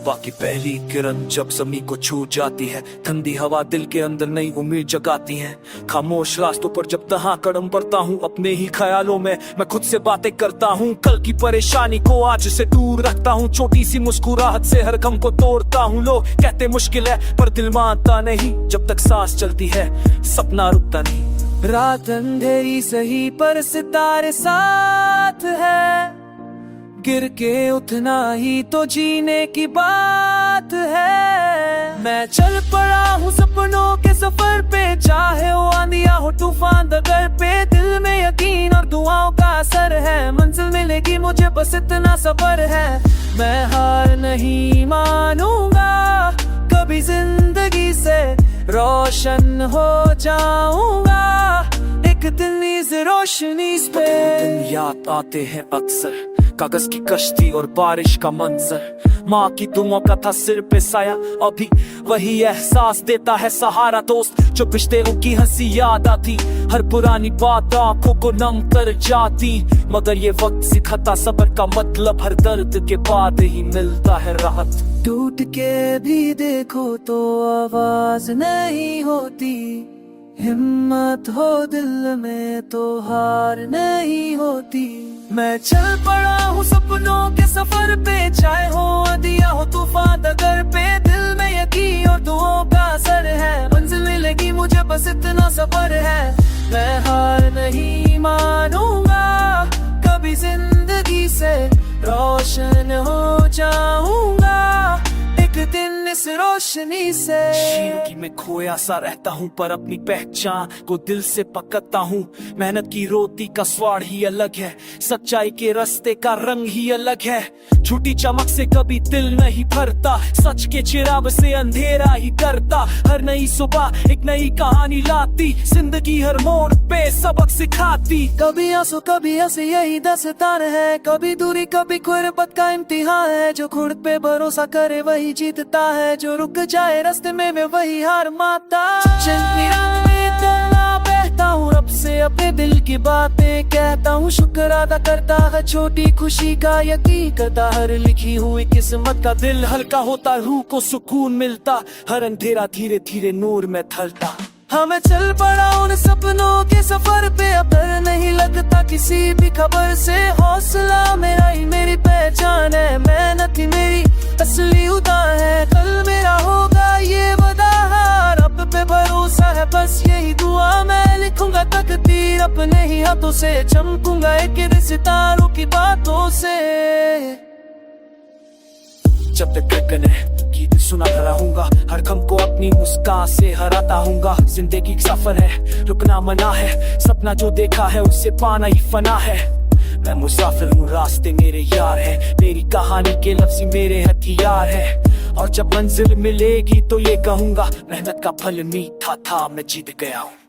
सुबह की पहली किरण जब ज़मीं को छू जाती है, ठंडी हवा दिल के अंदर नई उम्मीद जगाती है। खामोश रास्तों पर जब तहाँ कदम बढ़ता हूँ, अपने ही ख्यालों में मैं खुद से बातें करता हूँ। कल की परेशानी को आज से दूर रखता हूँ, छोटी सी मुस्कुराहट से हर गम को तोड़ता हूँ। लोग कहते मुश्किल है पर दिल मानता नहीं, जब तक सांस चलती है सपना रुकता नहीं। रात अंधेरी सही पर सितारे साथ है, गिर के उठना ही तो जीने की बात है। मैं चल पड़ा हूँ सपनों के सफर पे, चाहे वो आंधियां हो तूफान दगर पे। दिल में यकीन और दुआओं का असर है, मंजिल मिलेगी मुझे बस इतना सब्र है। मैं हार नहीं मानूंगा, कभी जिंदगी से रोशन हो जाऊंगा। एक दिन इस रोशनी पे दिन याद आते हैं अक्सर, कागज की कश्ती और बारिश का मंजर। माँ की दुआओं का था सिर पे साया, अभी वही एहसास देता है सहारा। दोस्त जो पिछले की हंसी याद आती, हर पुरानी बात आंखों को नम कर जाती। मगर ये वक्त सिखाता सब्र का मतलब, हर दर्द के बाद ही मिलता है राहत। टूट के भी देखो तो आवाज नहीं होती, हिम्मत हो दिल में तो हार नहीं होती। मैं चल पड़ा हूँ सपनों के सफर पे, चाहे हो आंधियां हो तूफान दगर पे। दिल में यकीन और दुआओं का असर है, मंजिल मिलेगी मुझे बस इतना सब्र है। मैं हार नहीं मानूंगा, कभी जिंदगी से रोशन हो जाऊंगा। एक दिन इस रोशनी से जिंदगी में खोया सा रहता हूँ, पर अपनी पहचान को दिल से पकड़ता हूँ। मेहनत की रोटी का स्वाद ही अलग है, सच्चाई के रास्ते का रंग ही अलग है। झूठी चमक से कभी दिल नहीं भरता, सच के चिराग से अंधेरा ही करता। हर नई सुबह एक नई कहानी लाती, जिंदगी हर मोड़ पे सबक सिखाती। कभी आंसू कभी हंसी यही दास्तान है, कभी दूरी कभी गुर्बत का इम्तिहान है। जो खुद पे भरोसा करे वही जीतता है, जो रुक जाए रास्ते में वही हार माता। बहता हूँ रब से अपने दिल की बातें कहता हूँ, शुक्र अदा करता है छोटी खुशी का, यकीन करता हर लिखी हुई किस्मत का। दिल हल्का होता, रूह को सुकून मिलता, हर अंधेरा धीरे धीरे नूर में ढलता। हाँ मैं चल पड़ा उन सपनों के सफर पे, अब डर नहीं लगता किसी भी खबर से। हौसला मेरा ही मेरी पहचान है, मेहनत ही मेरी असली उदाहरण है। कल मेरा होगा ये वादा, रब पे भरोसा है बस यही दुआ। मैं लिखूंगा तकदीर अपने ही हाथों से, चमकूंगा एक सितारों की बातों से। जब तक धड़कन है गीत सुनाता रहूंगा, हर गम को अपनी मुस्कान से हराता हूँगा। जिंदगी का सफर है, रुकना मना है, सपना जो देखा है उससे पाना ही फना है। मैं मुसाफिर हूँ, रास्ते मेरे यार है, मेरी कहानी के लफ्ज़ मेरे हथियार है। और जब मंजिल मिलेगी तो ये कहूँगा, मेहनत का फल मीठा था, मैं जीत गया हूँ।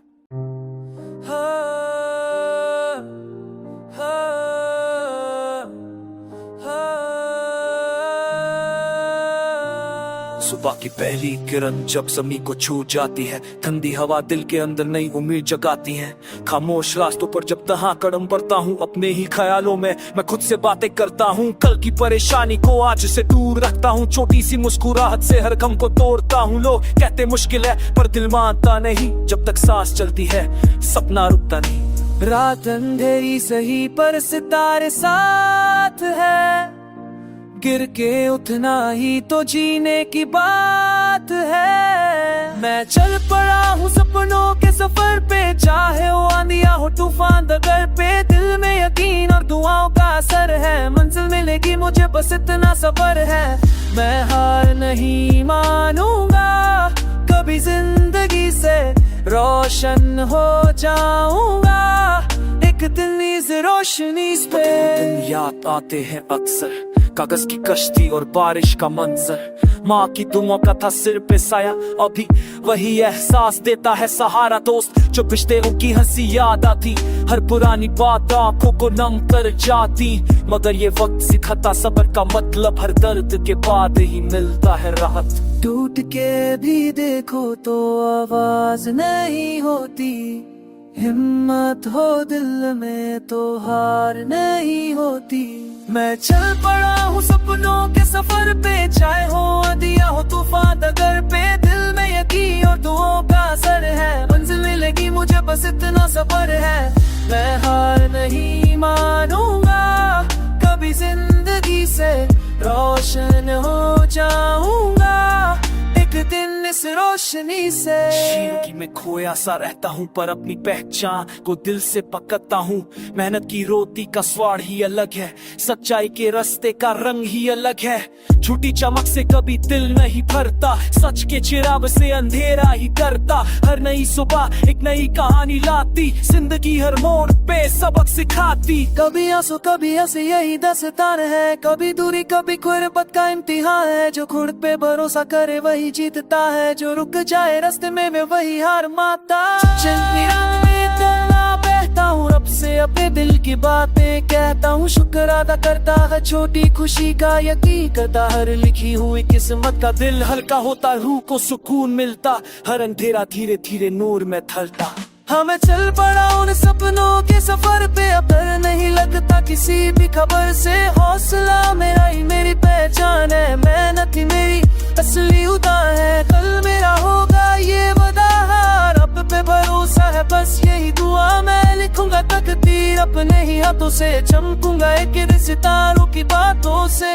सुबह की पहली किरण जब ज़मीं को छू जाती है, ठंडी हवा दिल के अंदर नई उम्मीद जगाती है। खामोश रास्तों पर जब तहाँ कदम बढ़ता हूँ, अपने ही ख्यालों में मैं खुद से बातें करता हूँ। कल की परेशानी को आज से दूर रखता हूँ, छोटी सी मुस्कुराहट से हर गम को तोड़ता हूँ। लोग कहते मुश्किल है पर दिल मानता नहीं, जब तक सांस चलती है सपना रुकता नहीं। रात अंधेरी सही पर सितारे साथ है, गिर के उठना ही तो जीने की बात है। मैं चल पड़ा हूँ सपनों के सफर पे, चाहे वो आंधियां हो तूफान दगर पे। दिल में यकीन और दुआओं का असर है, मंजिल मिलेगी मुझे बस इतना सब्र है। मैं हार नहीं मानूंगा, कभी जिंदगी से रोशन हो जाऊंगा। एक दिन इस रोशनी पे दिन याद आते हैं अक्सर, कागज की कश्ती और बारिश का मंजर। माँ की दुआओं का था सिर पे साया, अभी वही एहसास देता है सहारा। दोस्त जो पिछले की हंसी याद आती, हर पुरानी बात आंखों को नम कर जाती। मगर ये वक्त सिखाता सब्र का मतलब, हर दर्द के बाद ही मिलता है राहत। टूट के भी देखो तो आवाज नहीं होती, हिम्मत हो दिल में तो हार नहीं होती। मैं चल पड़ा हूँ सपनों के सफर पे, चाहे हो आंधियाँ हो तूफान डगर पे। दिल में यकीन और दुआओं का असर है, मंजिल मिलेगी मुझे बस इतना सफर है। मैं हार नहीं मानूंगा, कभी जिंदगी से रोशन हो जाऊंगा एक दिन इस रोशनी से। जिंदगी में खोया सा रहता हूँ पर अपनी पहचान को दिल से पकड़ता हूँ। मेहनत की रोटी का स्वाद ही अलग है, सच्चाई के रास्ते का रंग ही अलग है। झूठी चमक से कभी दिल नहीं भरता, सच के चिराग से अंधेरा ही करता। हर नई सुबह एक नई कहानी लाती, जिंदगी हर मोड़ पे सबक सिखाती। कभी आंसू कभी हंसी यही दस्तान है, कभी दूरी कभी गुर्बत का इम्तिहान है। जो खुद पे भरोसा करे वही जीतता है, जो रुक जाए रास्ते में मैं वही हार माता। चलनी रात में तला बहता हूँ, रब से अपने दिल की बातें कहता हूँ। शुक्र अदा करता है छोटी खुशी का, यकीन करता हर लिखी हुई किस्मत का। दिल हल्का होता रूह को सुकून मिलता, हर अंधेरा धीरे धीरे नूर में ढलता। हाँ मैं चल पड़ा उन सपनों के सफर पे, अब डर नहीं लगता किसी भी खबर से। हौसला मेरा ही मेरी पहचान है, मेहनत ही मेरी असली उदाहरण है। कल मेरा होगा ये वादा, रब पे भरोसा है बस यही दुआ। मैं लिखूंगा तकदीर अपने ही हाथों से, चमकूंगा एक सितारों की बातों से।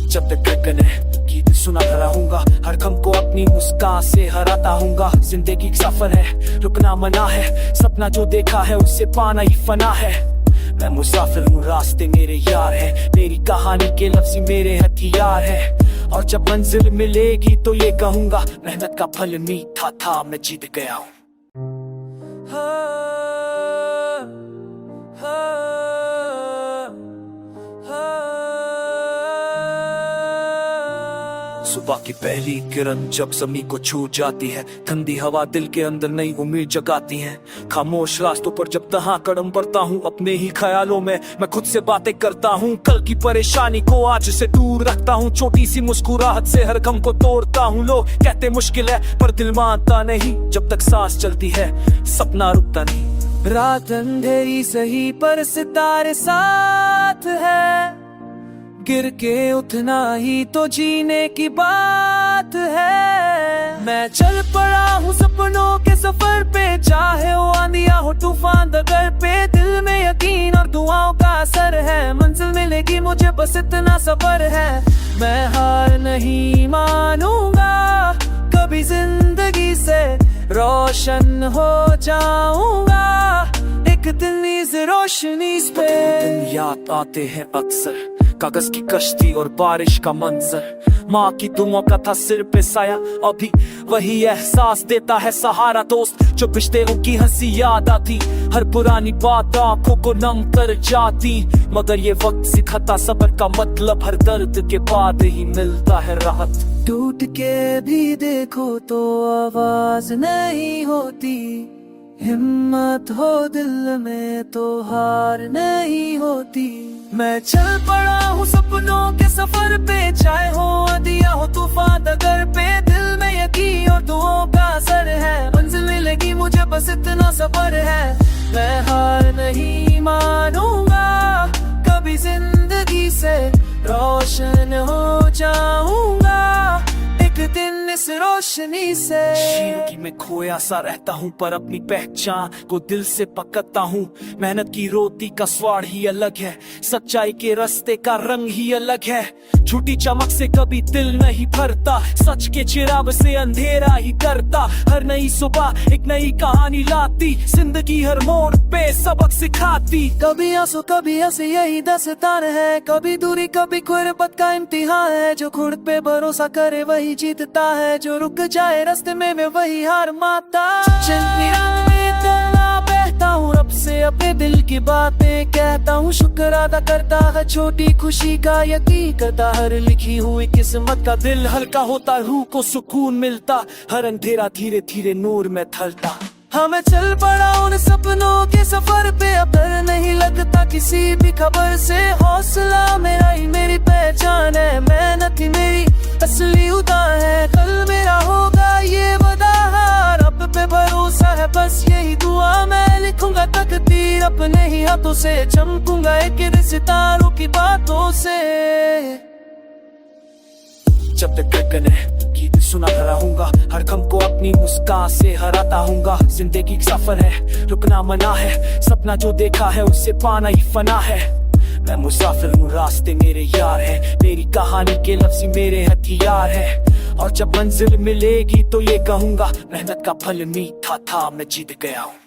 जब तक गगन गीत सुना रहूंगा, हर गम को अपनी मुस्कान से हराता हूँगा। जिंदगी एक सफर है, रुकना मना है, सपना जो देखा है उससे पाना ही फना है। मैं मुसाफिर हूँ, रास्ते मेरे यार है, मेरी कहानी के लफ्ज़ मेरे हथियार है। और जब मंजिल मिलेगी तो ये कहूँगा, मेहनत का फल मीठा था, मैं जीत गया हूँ। सुबह की पहली किरण जब ज़मीं को छू जाती है, ठंडी हवा दिल के अंदर नई उम्मीद जगाती है। खामोश रास्तों पर जब तहाँ कदम बढ़ता हूँ, अपने ही ख्यालों में मैं खुद से बातें करता हूँ। कल की परेशानी को आज से दूर रखता हूँ, छोटी सी मुस्कुराहट से हर गम को तोड़ता हूँ। लोग कहते मुश्किल है पर दिल मानता नहीं, जब तक सांस चलती है सपना रुकता नहीं। रात अंधेरी सही पर सितारे साथ है, गिर के उठना ही तो जीने की बात है। मैं चल पड़ा हूँ सपनों के सफर पे, चाहे हो आंधियाँ हो तूफान डगर पे। दिल में यकीन और दुआओं का असर है, मंजिल मिलेगी मुझे बस इतना सब्र है। मैं हार नहीं मानूंगा, कभी जिंदगी से रोशन हो जाऊंगा एक दिन इस रोशनी पे। दिन याद आते हैं अक्सर, कागज की कश्ती और बारिश का मंजर। माँ की दुआओं का था सिर पे साया, अभी वही एहसास देता है सहारा। दोस्त जो पिछले उनकी हंसी याद आती, हर पुरानी बात आंखों को नम कर जाती। मगर ये वक्त सिखाता सब्र का मतलब, हर दर्द के बाद ही मिलता है राहत। टूट के भी देखो तो आवाज नहीं होती, हिम्मत हो दिल में तो हार नहीं होती। मैं चल पड़ा हूँ सपनों के सफर पे, चाहे हो आंधियाँ हो तूफान डगर पे। दिल में यकीन और दुआओं का असर है, मंजिल मिलेगी मुझे बस इतना सब्र है। मैं हार नहीं मानूंगा, कभी जिंदगी से रोशन हो जाऊंगा एक दिन इस रोशनी से। जिंदगी में खोया सा रहता हूँ पर अपनी पहचान को दिल से पकड़ता हूँ। मेहनत की रोटी का स्वाद ही अलग है, सच्चाई के रास्ते का रंग ही अलग है। झूठी चमक से कभी दिल नहीं भरता, सच के चिराग से अंधेरा ही करता। हर नई सुबह एक नई कहानी लाती, जिंदगी हर मोड़ पे सबक सिखाती। कभी आंसू कभी हंसी यही दास्तान है, कभी दूरी कभी गुर्बत का इम्तिहान है। जो खुद पे भरोसा करे वही जीतता है, जो रुक जाए रास्ते में मैं वही हार माता। चलनी रात में तला बहता हूँ, रब से अपने दिल की बातें कहता हूँ। शुक्र अदा करता है छोटी खुशी का, यकीन करता हर लिखी हुई किस्मत का। दिल हल्का होता रूह को सुकून मिलता, हर अंधेरा धीरे धीरे नूर में ढलता। हाँ मैं चल पड़ा उन सपनों के सफर पे, अब डर नहीं लगता किसी भी खबर से। हौसला मेरा ही मेरी पहचान है, मेहनत ही मेरी असली उदाहरण है। कल मेरा होगा ये वादा, रब पे भरोसा बस यही दुआ, मैं लिखूंगा तकदीर अपने ही हाथों से, चमकूंगा एक सितारों की बातों से। जब तक धड़कने गीत सुना रहूंगा, हर गम को अपनी मुस्कान से हराता हूँगा। जिंदगी एक सफर है, रुकना मना है, सपना जो देखा है उससे पाना ही फना है। मैं मुसाफिर हूँ, रास्ते मेरे यार है, मेरी कहानी के लफ्ज़ मेरे हथियार है। और जब मंजिल मिलेगी तो ये कहूंगा, मेहनत का फल मीठा था, मैं जीत गया हूँ।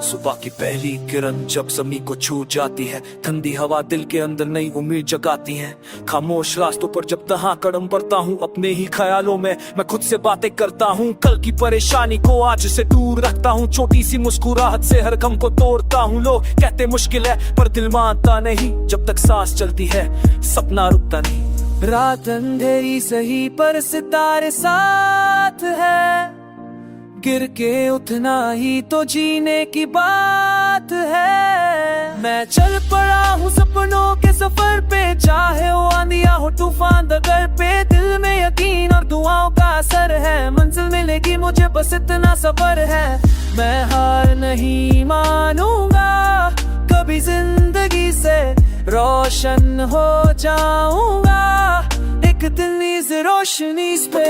सुबह की पहली किरण जब ज़मीं को छू जाती है, ठंडी हवा दिल के अंदर नई उम्मीद जगाती है। खामोश रास्तों पर जब तहाँ कदम बढ़ता हूँ, अपने ही ख्यालों में मैं खुद से बातें करता हूँ। कल की परेशानी को आज से दूर रखता हूँ, छोटी सी मुस्कुराहट से हर गम को तोड़ता हूँ। लोग कहते मुश्किल है पर दिल मानता नहीं, जब तक सांस चलती है सपना रुकता नहीं। रात अंधेरी सही पर सितारे साथ है, गिर के उठना ही तो जीने की बात है। मैं चल पड़ा हूँ सपनों के सफर पे, चाहे वो आंधियां हो तूफान दगर पे। दिल में यकीन और दुआओं का असर है, मंजिल मिलेगी मुझे बस इतना सब्र है। मैं हार नहीं मानूंगा, कभी जिंदगी से रोशन हो जाऊंगा। एक दिन इस रोशनी पे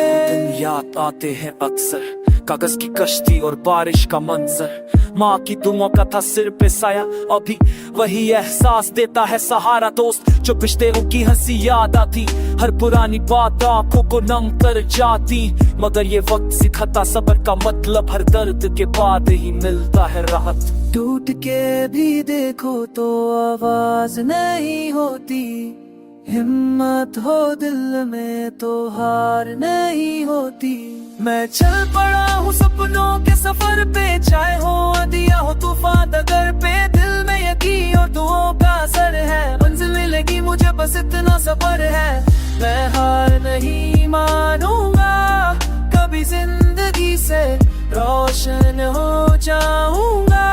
याद आते हैं अक्सर, कागज की कश्ती और बारिश का मंजर। माँ की दुआओं का था सिर पे साया, अभी वही एहसास देता है सहारा। दोस्त जो पिछले की हंसी याद आती, हर पुरानी बात आंखों को नम कर जाती। मगर ये वक्त सिखाता सब्र का मतलब, हर दर्द के बाद ही मिलता है राहत। टूट के भी देखो तो आवाज नहीं होती, हिम्मत हो दिल में तो हार नहीं होती। मैं चल पड़ा हूँ सपनों के सफर पे, चाहे हो आंधियां हो तूफान दगर पे। दिल में यकीन और दुआओं का असर है, मंजिल मिलेगी मुझे बस इतना सब्र है। मैं हार नहीं मानूंगा, कभी जिंदगी से रोशन हो जाऊंगा।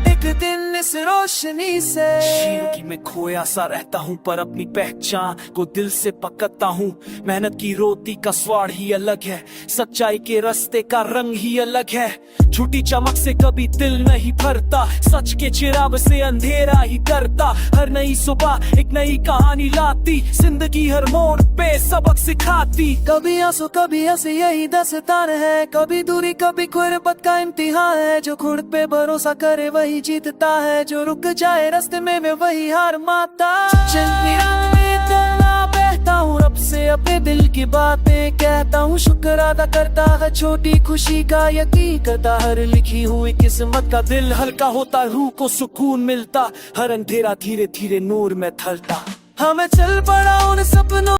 एक दिन इस रोशनी से जिंदगी में खोया सा रहता हूँ, पर अपनी पहचान को दिल से पकड़ता हूँ। मेहनत की रोटी का स्वाद ही अलग है, सच्चाई के रास्ते का रंग ही अलग है। झूठी चमक से कभी दिल नहीं भरता, सच के चिराग से अंधेरा ही करता। हर नई सुबह एक नई कहानी लाती, जिंदगी हर मोड़ पे सबक सिखाती। कभी आंसू कभी हंसी यही दास्तान है, कभी दूरी कभी गुर्बत का इम्तिहान है। जो खुद पे भरोसा करे वही जीतता है, जो रुक जाए रास्ते में वही हार माता। बहता हूँ रब से अपने दिल की बातें कहता हूँ, शुक्र अदा करता है छोटी खुशी का, यकीन करता हर लिखी हुई किस्मत का। दिल हल्का होता, रूह को सुकून मिलता, हर अंधेरा धीरे धीरे नूर में ढलता। हाँ मैं चल पड़ा उन सपनों